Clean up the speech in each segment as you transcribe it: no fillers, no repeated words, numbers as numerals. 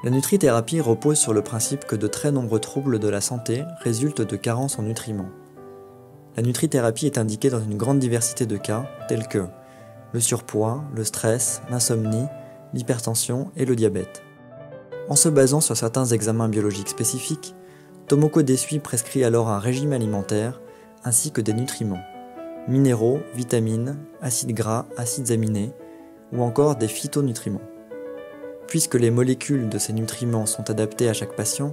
La nutrithérapie repose sur le principe que de très nombreux troubles de la santé résultent de carences en nutriments. La nutrithérapie est indiquée dans une grande diversité de cas, tels que le surpoids, le stress, l'insomnie, l'hypertension et le diabète. En se basant sur certains examens biologiques spécifiques, Tomoko Desui prescrit alors un régime alimentaire ainsi que des nutriments, minéraux, vitamines, acides gras, acides aminés ou encore des phytonutriments. Puisque les molécules de ces nutriments sont adaptées à chaque patient,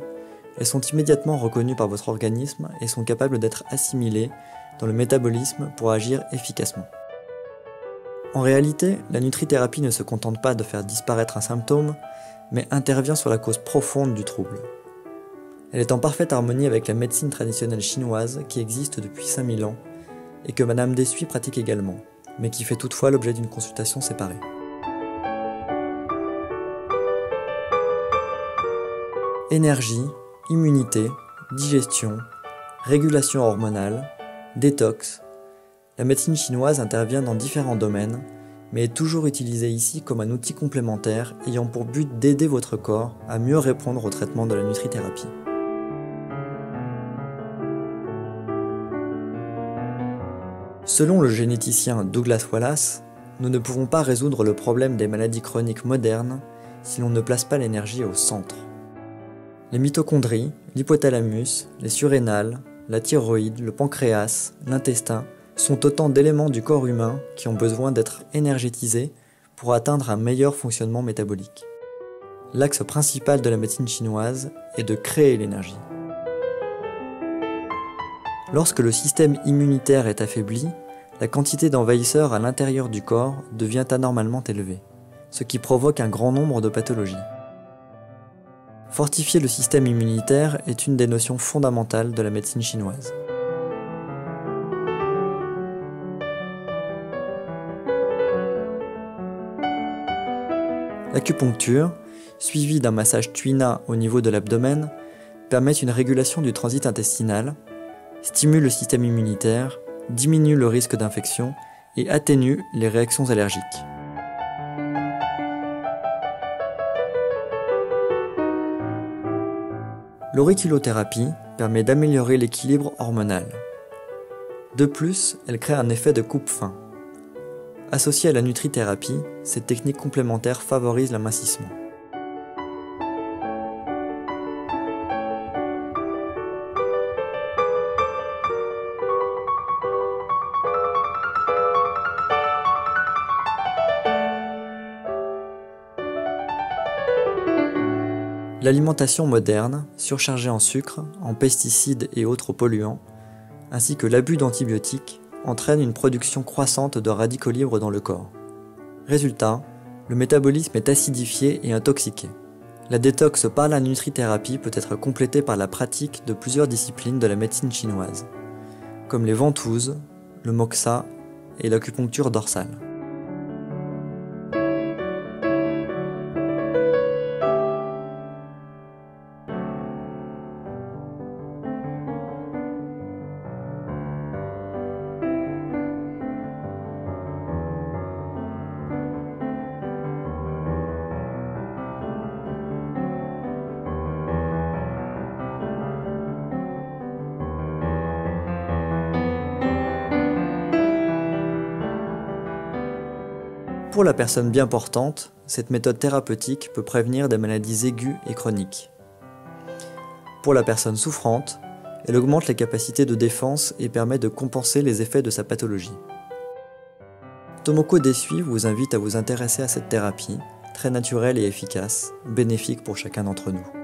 elles sont immédiatement reconnues par votre organisme et sont capables d'être assimilées dans le métabolisme pour agir efficacement. En réalité, la nutrithérapie ne se contente pas de faire disparaître un symptôme, mais intervient sur la cause profonde du trouble. Elle est en parfaite harmonie avec la médecine traditionnelle chinoise qui existe depuis 5000 ans et que Madame Desui pratique également, mais qui fait toutefois l'objet d'une consultation séparée. Énergie, immunité, digestion, régulation hormonale, détox. La médecine chinoise intervient dans différents domaines, mais est toujours utilisée ici comme un outil complémentaire ayant pour but d'aider votre corps à mieux répondre au traitement de la nutrithérapie. Selon le généticien Douglas Wallace, nous ne pouvons pas résoudre le problème des maladies chroniques modernes si l'on ne place pas l'énergie au centre. Les mitochondries, l'hypothalamus, les surrénales, la thyroïde, le pancréas, l'intestin sont autant d'éléments du corps humain qui ont besoin d'être énergétisés pour atteindre un meilleur fonctionnement métabolique. L'axe principal de la médecine chinoise est de créer l'énergie. Lorsque le système immunitaire est affaibli, la quantité d'envahisseurs à l'intérieur du corps devient anormalement élevée, ce qui provoque un grand nombre de pathologies. Fortifier le système immunitaire est une des notions fondamentales de la médecine chinoise. L'acupuncture, suivie d'un massage tuina au niveau de l'abdomen, permet une régulation du transit intestinal, stimule le système immunitaire, diminue le risque d'infection et atténue les réactions allergiques. L'auriculothérapie permet d'améliorer l'équilibre hormonal. De plus, elle crée un effet de coupe-faim. Associée à la nutrithérapie, cette technique complémentaire favorise l'amincissement. L'alimentation moderne, surchargée en sucre, en pesticides et autres polluants, ainsi que l'abus d'antibiotiques, entraîne une production croissante de radicaux libres dans le corps. Résultat, le métabolisme est acidifié et intoxiqué. La détox par la nutrithérapie peut être complétée par la pratique de plusieurs disciplines de la médecine chinoise, comme les ventouses, le moxa et l'acupuncture dorsale. Pour la personne bien portante, cette méthode thérapeutique peut prévenir des maladies aiguës et chroniques. Pour la personne souffrante, elle augmente les capacités de défense et permet de compenser les effets de sa pathologie. Tomoko Desui vous invite à vous intéresser à cette thérapie, très naturelle et efficace, bénéfique pour chacun d'entre nous.